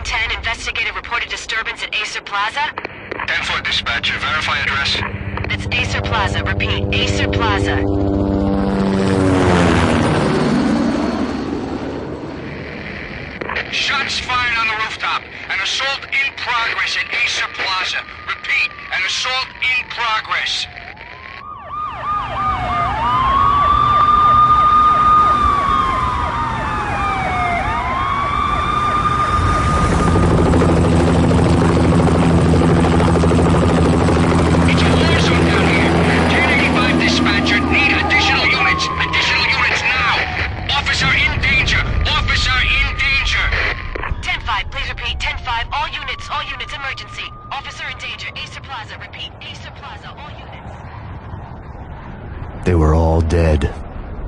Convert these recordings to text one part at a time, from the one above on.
10, investigate a reported disturbance at Acer Plaza. 10-4 dispatcher, verify address. That's Acer Plaza. Repeat, Acer Plaza. Shots fired on the rooftop. An assault in progress at Acer Plaza. Repeat, an assault in progress. It's a war zone down here. 1085 dispatcher, need additional units. Additional units now. Officer in danger. Officer in danger. 10-5, please repeat. 10-5, all units, emergency. Officer in danger. Acer Plaza. Repeat, Acer Plaza, all units. They were all dead.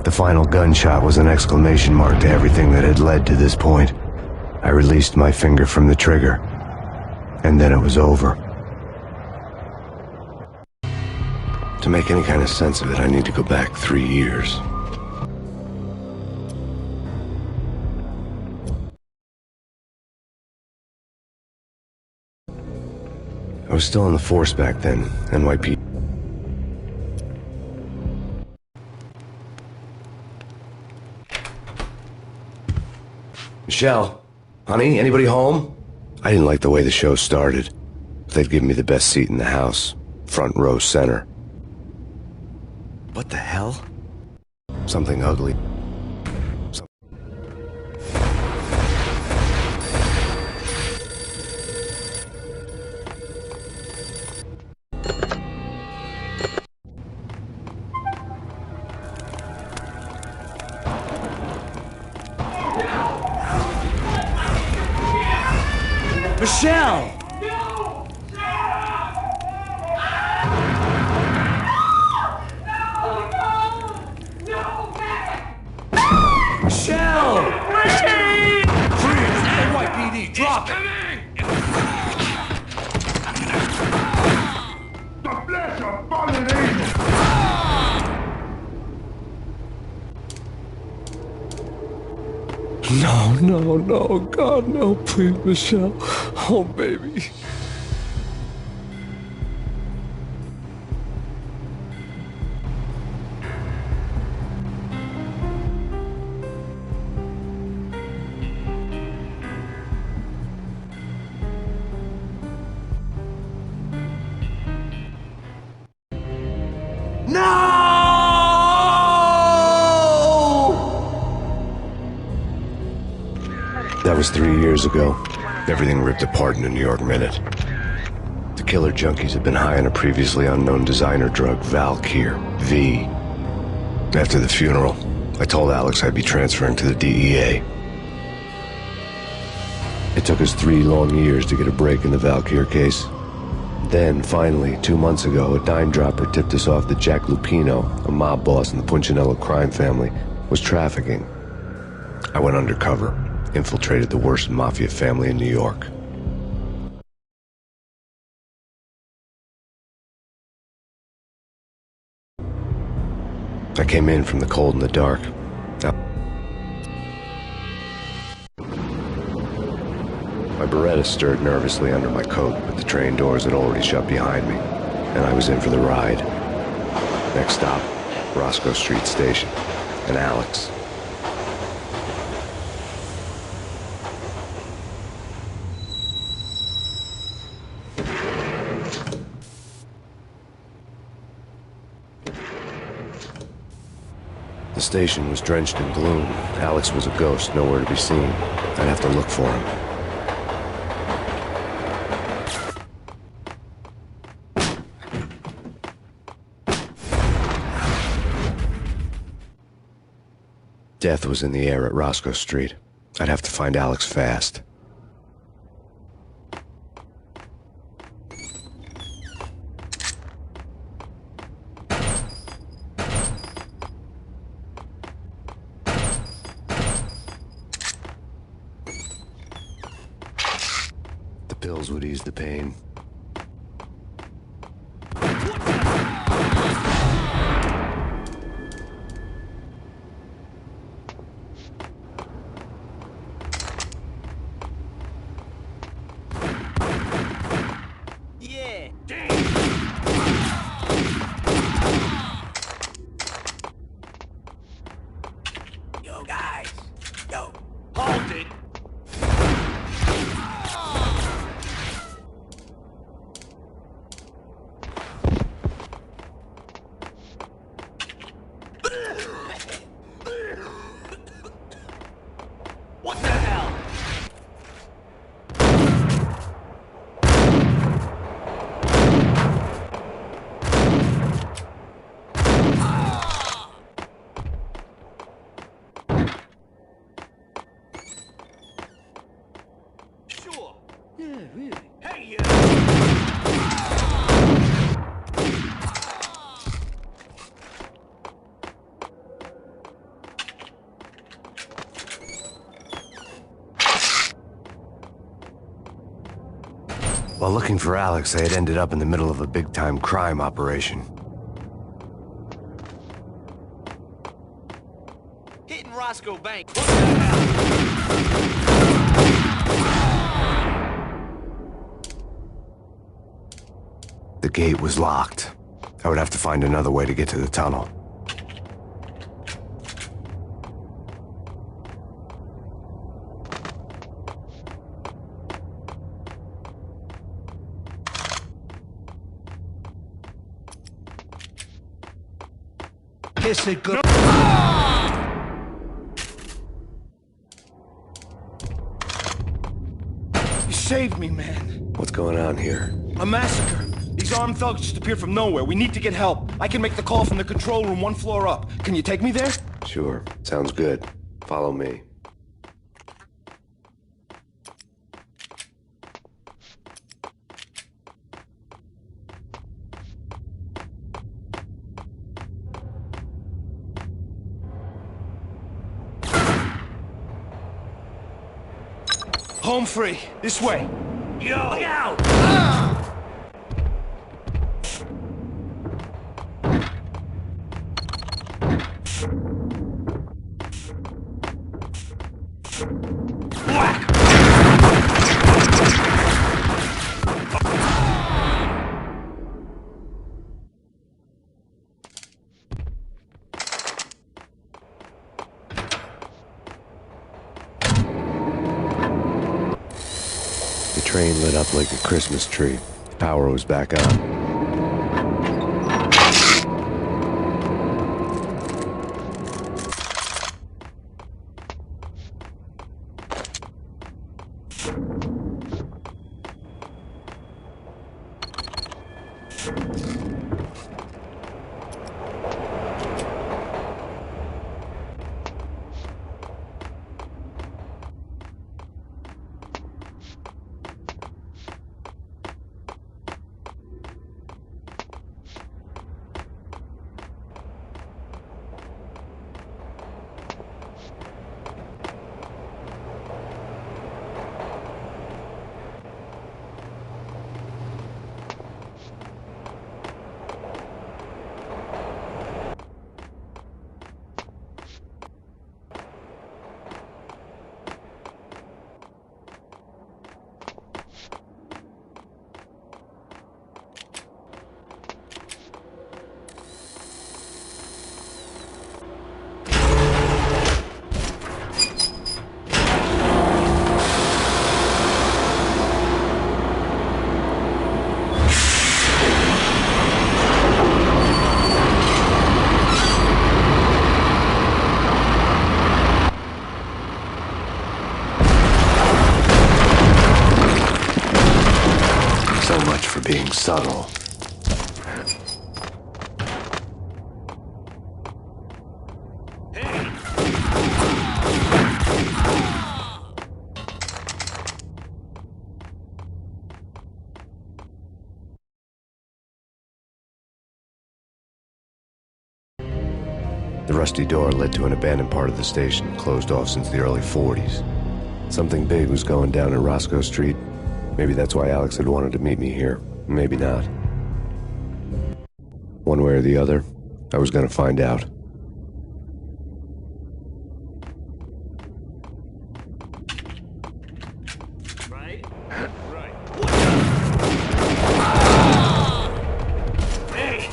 The final gunshot was an exclamation mark to everything that had led to this point. I released my finger from the trigger, and then it was over. To make any kind of sense of it, I need to go back 3 years. I was still on the force back then, NYPD. Michelle, honey, anybody home? I didn't like the way the show started. They'd give me the best seat in the house, front row center. What the hell? Something ugly. Michelle! Michelle! Freeze! NYPD, drop it! The flesh of fallen angels! No, God, no, please, Michelle. Oh, baby. That was 3 years ago. Everything ripped apart in a New York minute. The killer junkies had been high on a previously unknown designer drug, Valkyr, V. After the funeral, I told Alex I'd be transferring to the DEA. It took us 3 long years to get a break in the Valkyr case. Then, finally, 2 months ago, a dime-dropper tipped us off that Jack Lupino, a mob boss in the Punchinello crime family, was trafficking. I went undercover. Infiltrated the worst mafia family in New York. I came in from the cold and the dark. My Beretta stirred nervously under my coat, but the train doors had already shut behind me, and I was in for the ride. Next stop, Roscoe Street Station, and Alex. The station was drenched in gloom. Alex was a ghost, nowhere to be seen. I'd have to look for him. Death was in the air at Roscoe Street. I'd have to find Alex fast. Pills would ease the pain. While looking for Alex, they had ended up in the middle of a big-time crime operation. Hitting Roscoe Bank. The gate was locked. I would have to find another way to get to the tunnel. Kiss it good. You saved me, man. What's going on here? A massacre. These armed thugs just appeared from nowhere. We need to get help. I can make the call from the control room 1 floor up. Can you take me there? Sure. Sounds good. Follow me. Home free. This way. Yo! Look out! The train lit up like a Christmas tree. Power was back on. So much for being subtle. The rusty door led to an abandoned part of the station, closed off since the early 40s. Something big was going down at Roscoe Street. Maybe that's why Alex had wanted to meet me here. Maybe not. One way or the other, I was gonna find out. Right? Right. Hey!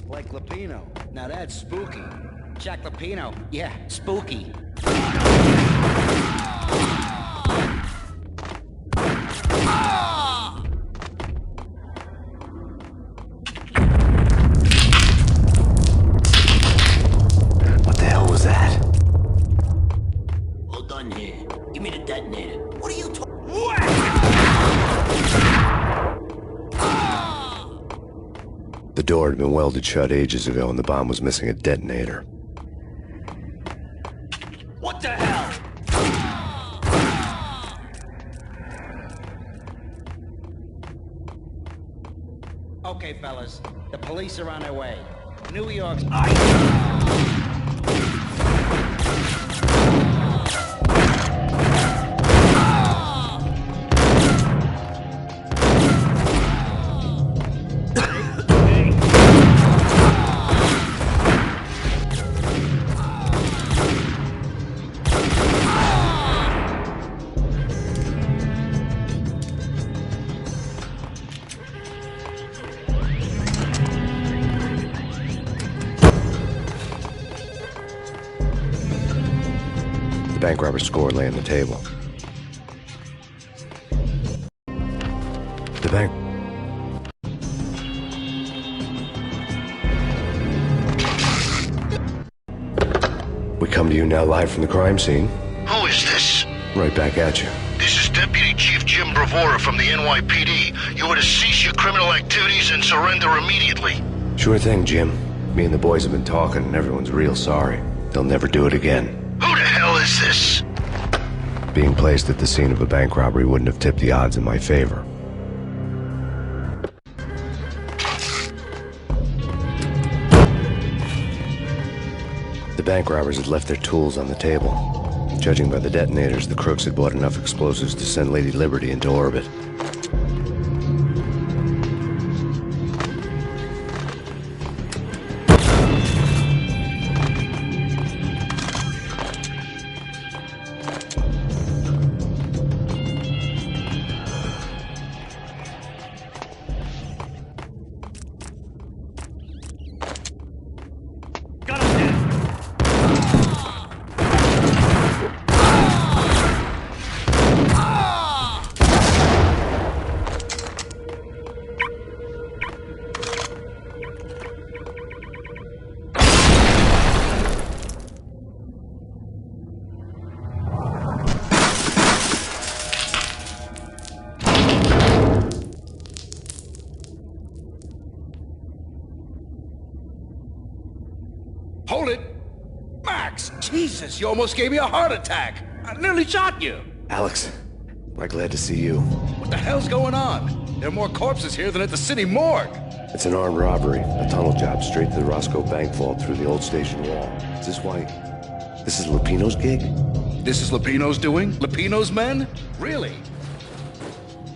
Like Lapino. Now that's spooky. Jack Lapino. Yeah, spooky. What the hell was that? Hold on here. Give me the detonator. What are you talking? The door had been welded shut ages ago and the bomb was missing a detonator. What the hell? The police are on their way. New York's... The bank robber's score lay on the table. The bank... We come to you now live from the crime scene. Who is this? Right back at you. This is Deputy Chief Jim Bravura from the NYPD. You are to cease your criminal activities and surrender immediately. Sure thing, Jim. Me and the boys have been talking and everyone's real sorry. They'll never do it again. Who the hell is this? Being placed at the scene of a bank robbery wouldn't have tipped the odds in my favor. The bank robbers had left their tools on the table. Judging by the detonators, the crooks had bought enough explosives to send Lady Liberty into orbit. Hold it! Max! Jesus, you almost gave me a heart attack! I nearly shot you! Alex, I'm glad to see you. What the hell's going on? There are more corpses here than at the city morgue! It's an armed robbery, a tunnel job straight to the Roscoe Bank vault through the old station wall. Is this why... This is Lupino's gig? This is Lupino's doing? Lupino's men? Really?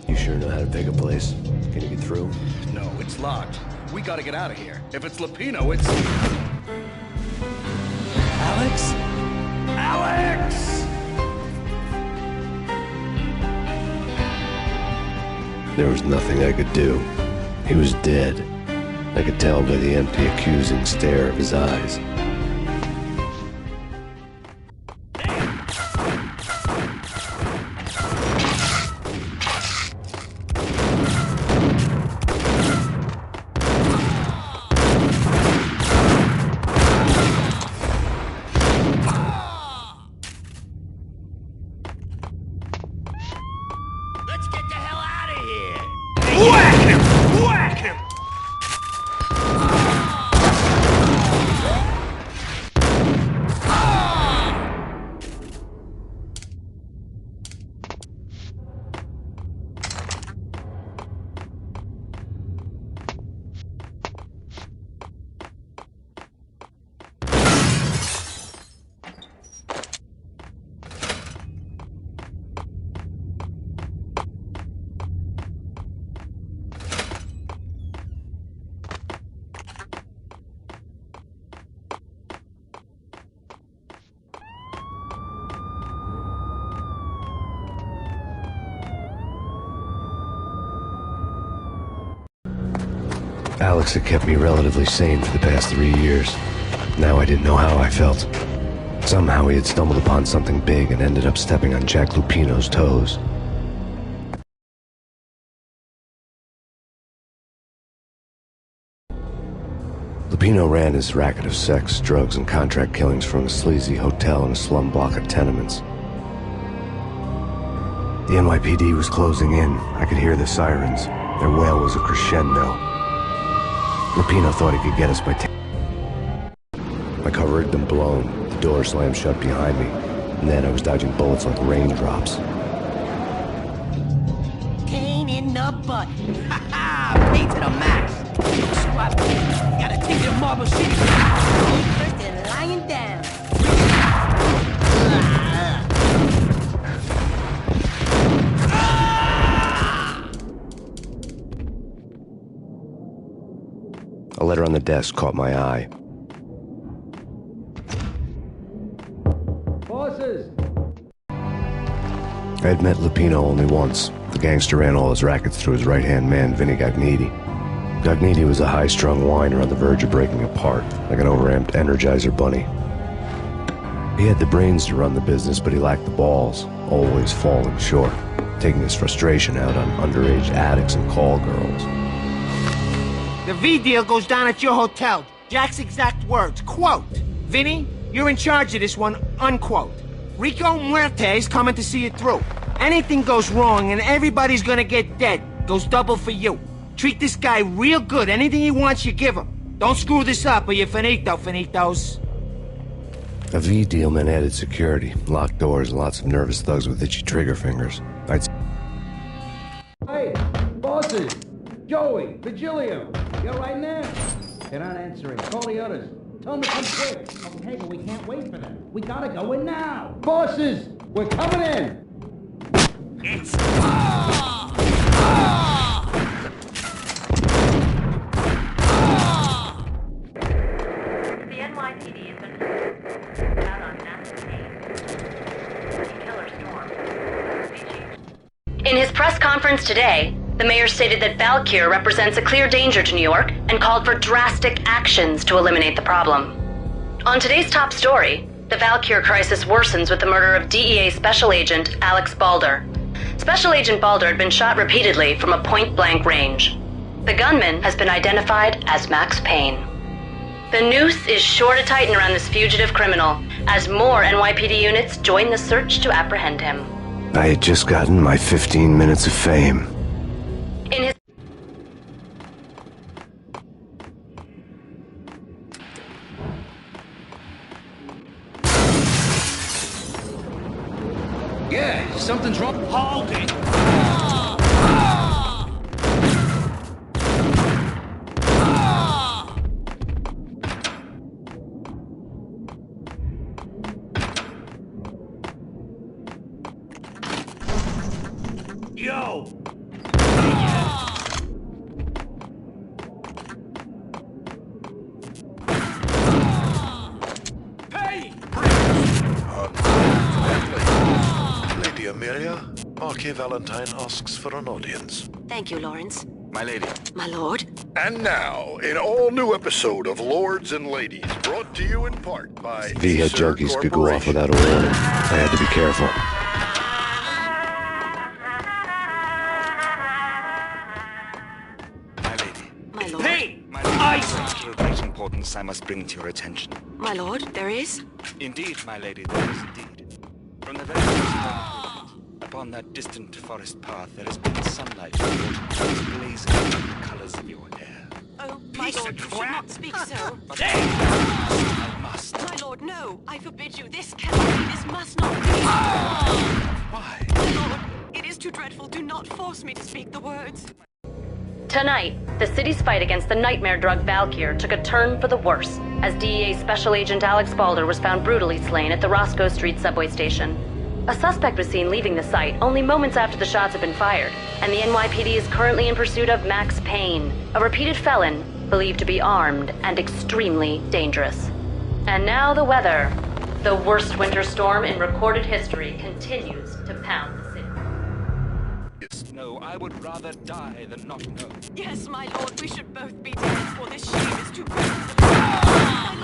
You sure know how to pick a place? Can you get through? No, it's locked. We gotta get out of here. If it's Lupino, it's... Alex? Alex! There was nothing I could do. He was dead. I could tell by the empty, accusing stare of his eyes. Let's get the hell out of here! Whack him! Whack him! Alex had kept me relatively sane for the past 3 years. Now I didn't know how I felt. Somehow he had stumbled upon something big and ended up stepping on Jack Lupino's toes. Lupino ran his racket of sex, drugs, and contract killings from a sleazy hotel in a slum block of tenements. The NYPD was closing in. I could hear the sirens. Their wail was a crescendo. Lupino thought he could get us by my cover had been blown. The door slammed shut behind me. And then I was dodging bullets like raindrops. Payne in the butt. Ha ha! Payne to the max. Swap. Gotta take your Marble City. First and lying down. A letter on the desk caught my eye. Bosses! I had met Lupino only once. The gangster ran all his rackets through his right-hand man, Vinny Gagniti. Gagniti was a high-strung whiner on the verge of breaking apart, like an overamped Energizer bunny. He had the brains to run the business, but he lacked the balls, always falling short, taking his frustration out on underage addicts and call girls. The V deal goes down at your hotel. Jack's exact words, quote, "Vinny, you're in charge of this one," unquote. Rico Muerte's coming to see it through. Anything goes wrong and everybody's gonna get dead. Goes double for you. Treat this guy real good. Anything he wants, you give him. Don't screw this up or you're finito, finitos. A V deal meant added security, locked doors, and lots of nervous thugs with itchy trigger fingers. Hey, bosses! Joey, Vigilio, you right now? They're not answering. Call the others. Tell them to come quick. Okay, but we can't wait for them. We gotta go in now. Bosses, we're coming in. It's The NYPD has been out on Max Payne. Killer storm. In his press conference today, the mayor stated that Valkyr represents a clear danger to New York and called for drastic actions to eliminate the problem. On today's top story, the Valkyr crisis worsens with the murder of DEA Special Agent Alex Balder. Special Agent Balder had been shot repeatedly from a point-blank range. The gunman has been identified as Max Payne. The noose is sure to tighten around this fugitive criminal as more NYPD units join the search to apprehend him. I had just gotten my 15 minutes of fame. In his Yeah, something's wrong. hold it. Yo! Payne! Lady Amelia, Marquis Valentine asks for an audience. Thank you, Lawrence. My lady. My lord. And now, an all-new episode of Lords and Ladies, brought to you in part by V had Acer junkies could go off Corporation. without a warning. I had to be careful. My lady. My lord. Payne! My lady. Ice! Matter of great importance I must bring to your attention. My lord, there is? Indeed, my lady, there is indeed. From the very first moment we met, upon that distant forest path, there has been sunlight blazing in the colors of your hair. Oh, Piece of crap! speak so. I must. My lord, no. I forbid you. This cannot be. This must not be. Why? My lord, it is too dreadful. Do not force me to speak the words. Tonight, the city's fight against the nightmare drug Valkyr took a turn for the worse, as DEA Special Agent Alex Balder was found brutally slain at the Roscoe Street subway station. A suspect was seen leaving the site only moments after the shots had been fired, and the NYPD is currently in pursuit of Max Payne, a repeated felon believed to be armed and extremely dangerous. And now the weather. The worst winter storm in recorded history continues to pound the city. Yes, no, I would rather die than not know. Yes, my lord, we should both be dead, for this shame is too great. My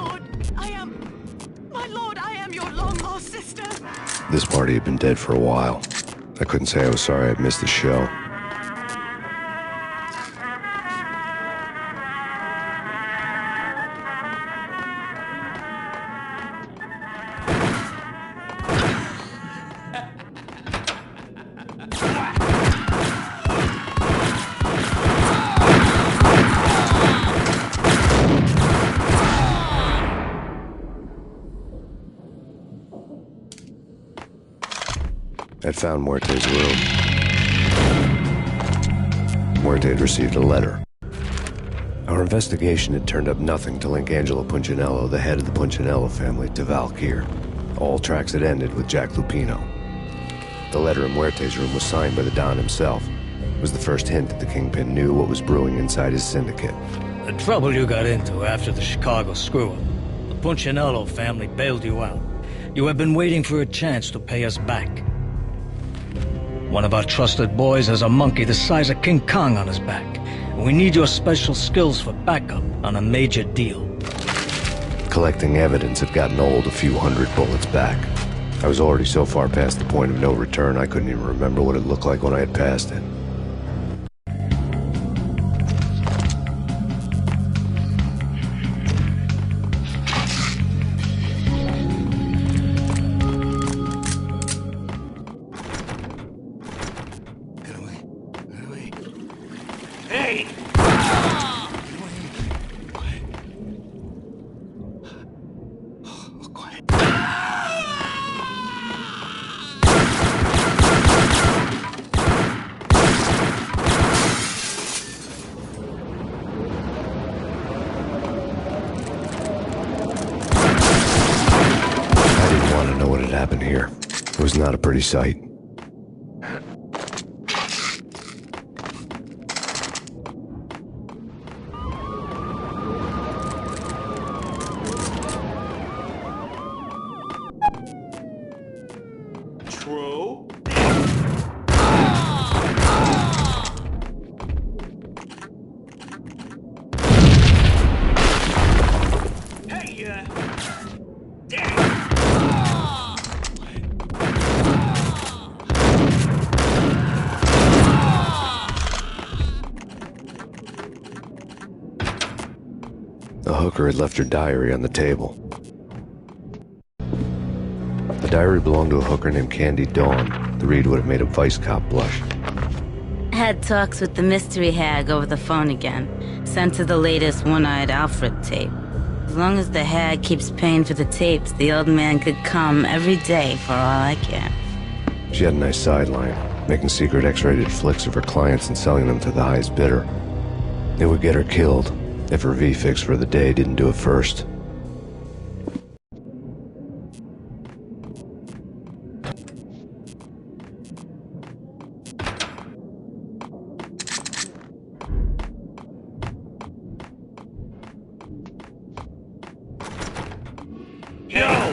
lord, I am your long-lost sister. This party had been dead for a while. I couldn't say I was sorry I'd missed the show. I'd found Muerte's room. Muerte had received a letter. Our investigation had turned up nothing to link Angelo Punchinello, the head of the Punchinello family, to Valkyr. All tracks had ended with Jack Lupino. The letter in Muerte's room was signed by the Don himself. It was the first hint that the Kingpin knew what was brewing inside his syndicate. The trouble you got into after the Chicago screw-up. The Punchinello family bailed you out. You have been waiting for a chance to pay us back. One of our trusted boys has a monkey the size of King Kong on his back. And we need your special skills for backup on a major deal. Collecting evidence had gotten old a few hundred bullets back. I was already so far past the point of no return I couldn't even remember what it looked like when I had passed it. Happened here. It was not a pretty sight. True. The hooker had left her diary on the table. The diary belonged to a hooker named Candy Dawn. The read would have made a vice cop blush. Had talks with the mystery hag over the phone again. Sent to the latest one-eyed Alfred tape. As long as the hag keeps paying for the tapes, the old man could come every day for all I care. She had a nice sideline, making secret X-rated flicks of her clients and selling them to the highest bidder. It would get her killed if her V-fix for the day didn't do it first. Yo!